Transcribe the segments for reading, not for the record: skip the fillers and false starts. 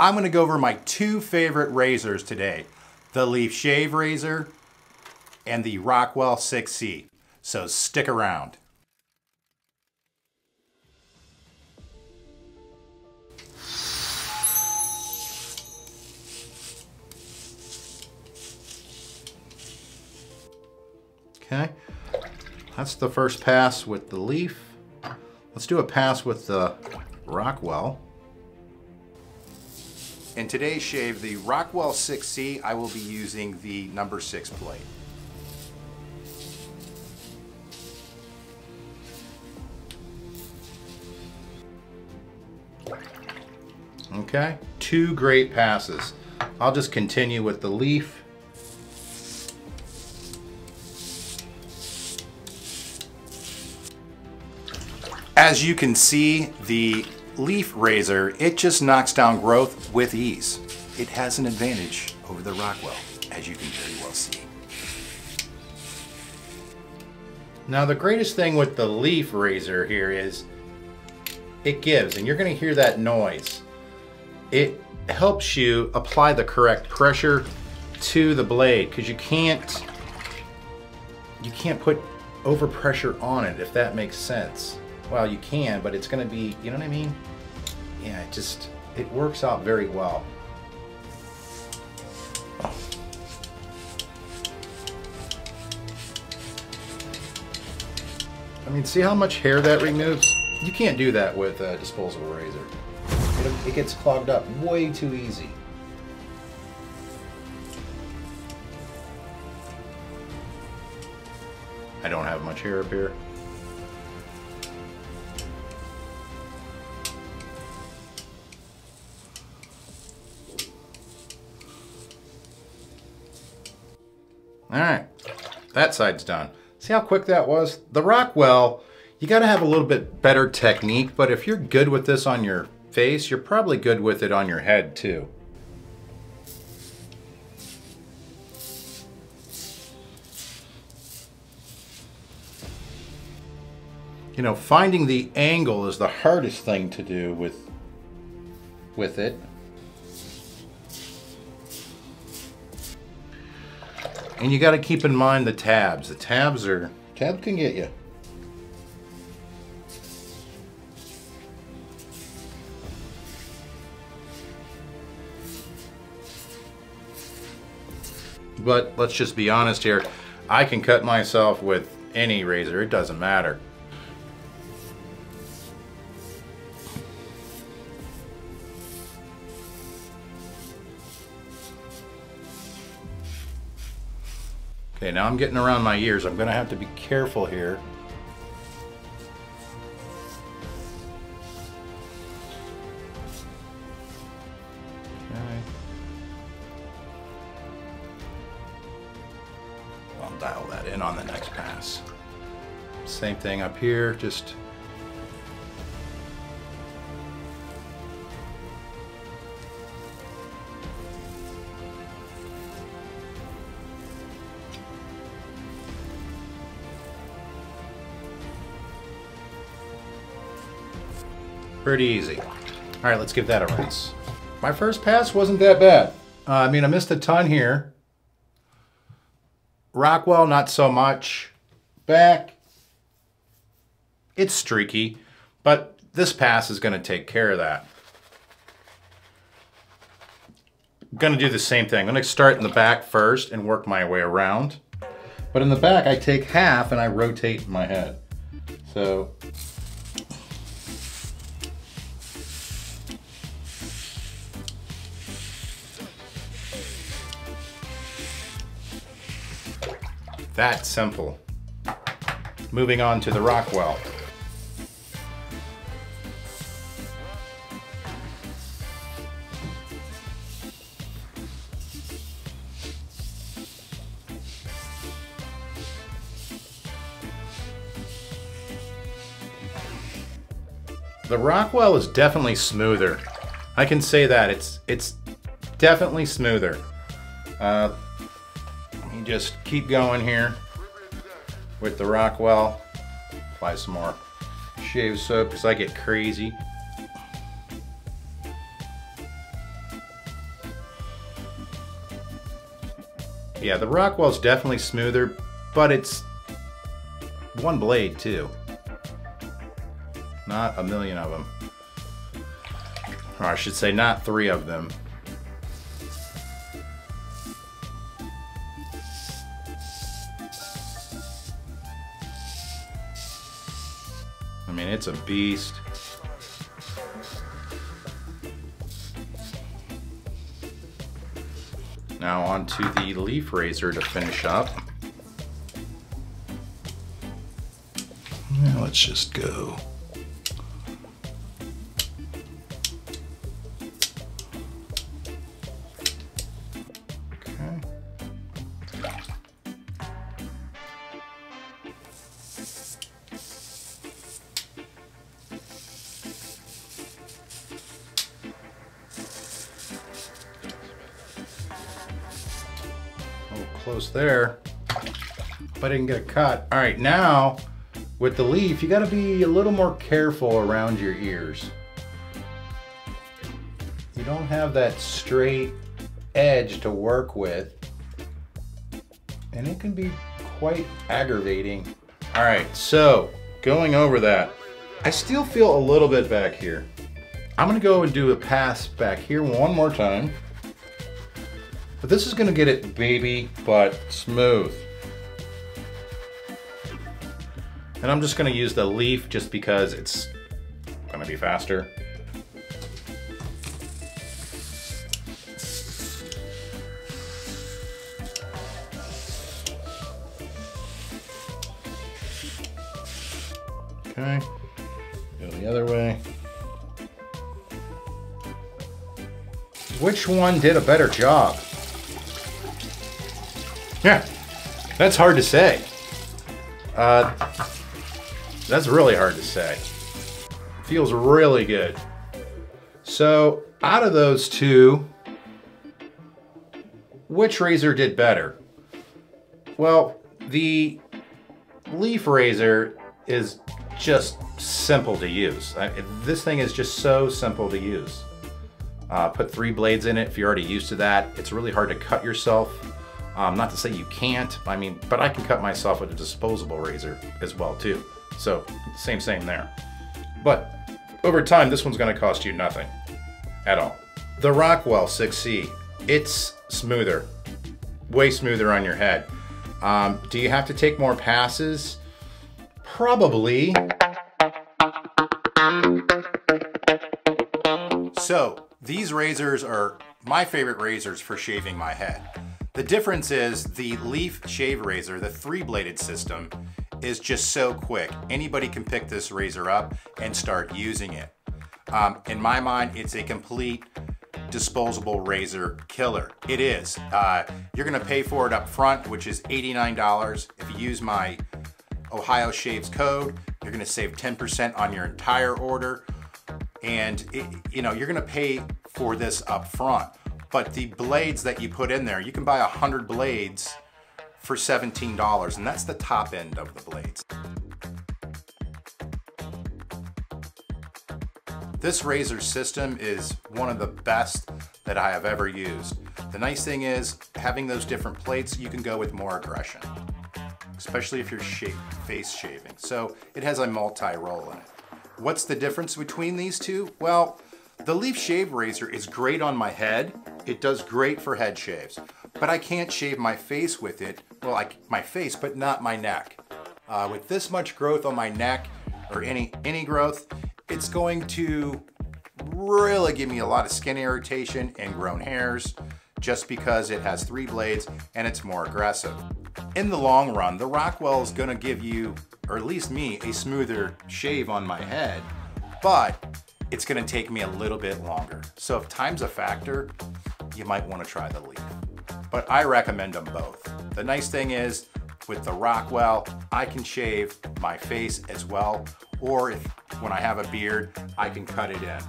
I'm gonna go over my two favorite razors today, the Leaf Shave Razor and the Rockwell 6C. So stick around. Okay, that's the first pass with the Leaf. Let's do a pass with the Rockwell. In today's shave, the Rockwell 6C, I will be using the number 6 blade. Okay, two great passes. I'll just continue with the Leaf. As you can see, the Leaf Razor, it just knocks down growth with ease. It has an advantage over the Rockwell, as you can very well see. Now the greatest thing with the Leaf Razor here is it gives, and you're going to hear that noise. It helps you apply the correct pressure to the blade, because you can't put overpressure on it, if that makes sense. Well, you can, but it's going to be, you know what I mean? Yeah, it works out very well. I mean, see how much hair that removes? You can't do that with a disposable razor. It gets clogged up way too easy. I don't have much hair up here. All right, that side's done. See how quick that was? The Rockwell, you gotta have a little bit better technique, but if you're good with this on your face, you're probably good with it on your head too. You know, finding the angle is the hardest thing to do with it. And you got to keep in mind the tabs. The tabs can get you. But let's just be honest here. I can cut myself with any razor. It doesn't matter. Okay, now I'm getting around my ears. I'm gonna have to be careful here. Okay. I'll dial that in on the next pass. Same thing up here, just pretty easy. All right, let's give that a rinse. My first pass wasn't that bad. I mean, I missed a ton here. Rockwell, not so much. Back, it's streaky, but this pass is going to take care of that. I'm going to do the same thing. I'm going to start in the back first and work my way around. But in the back, I take half and I rotate my head. So that simple. Moving on to the Rockwell. The Rockwell is definitely smoother. I can say that. It's definitely smoother. Let me just keep going here with the Rockwell. Apply some more shave soap because I get crazy. Yeah, the Rockwell's definitely smoother, but it's one blade too. Not a million of them. Or I should say not 3 of them. I mean, it's a beast. Now onto the leaf razor to finish up. Now let's just go. Okay. Close there, but I didn't get a cut. All right, now with the leaf, you got to be a little more careful around your ears. You don't have that straight edge to work with, and it can be quite aggravating. All right, so going over that, I still feel a little bit back here. I'm gonna go and do a pass back here one more time. But this is gonna get it baby but smooth. And I'm just gonna use the leaf just because it's gonna be faster. Okay, go the other way. Which one did a better job? Yeah, that's hard to say. That's really hard to say. Feels really good. So out of those two, which razor did better? Well, the leaf razor is just simple to use. This thing is just so simple to use. Put 3 blades in it if you're already used to that. It's really hard to cut yourself. Not to say you can't, but I can cut myself with a disposable razor as well too. So same there. But over time, this one's gonna cost you nothing at all. The Rockwell 6C, it's smoother, way smoother on your head. Do you have to take more passes? Probably. So these razors are my favorite razors for shaving my head. The difference is the leaf shave razor, the 3-bladed system, is just so quick. Anybody can pick this razor up and start using it. In my mind, it's a complete disposable razor killer. It is. You're gonna pay for it up front, which is $89. If you use my Ohio Shaves code, you're gonna save 10% on your entire order. And you're gonna pay for this up front. But the blades that you put in there, you can buy 100 blades for $17, and that's the top end of the blades. This razor system is one of the best that I have ever used. The nice thing is, having those different plates, you can go with more aggression, especially if you're face shaving. So it has a multi-roll in it. What's the difference between these two? Well, the leaf shave razor is great on my head. It does great for head shaves, but I can't shave my face with it. Well, my face, but not my neck. With this much growth on my neck, or any growth, it's going to really give me a lot of skin irritation and grown hairs, just because it has 3 blades and it's more aggressive. In the long run, the Rockwell is gonna give you, or at least me, a smoother shave on my head, but it's gonna take me a little bit longer. So if time's a factor, you might wanna try the leaf. But I recommend them both. The nice thing is, with the Rockwell, I can shave my face as well, or when I have a beard, I can cut it in.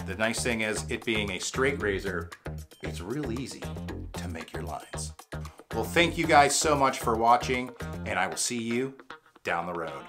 The nice thing is, it being a straight razor, it's real easy to make your lines. Well, thank you guys so much for watching, and I will see you down the road.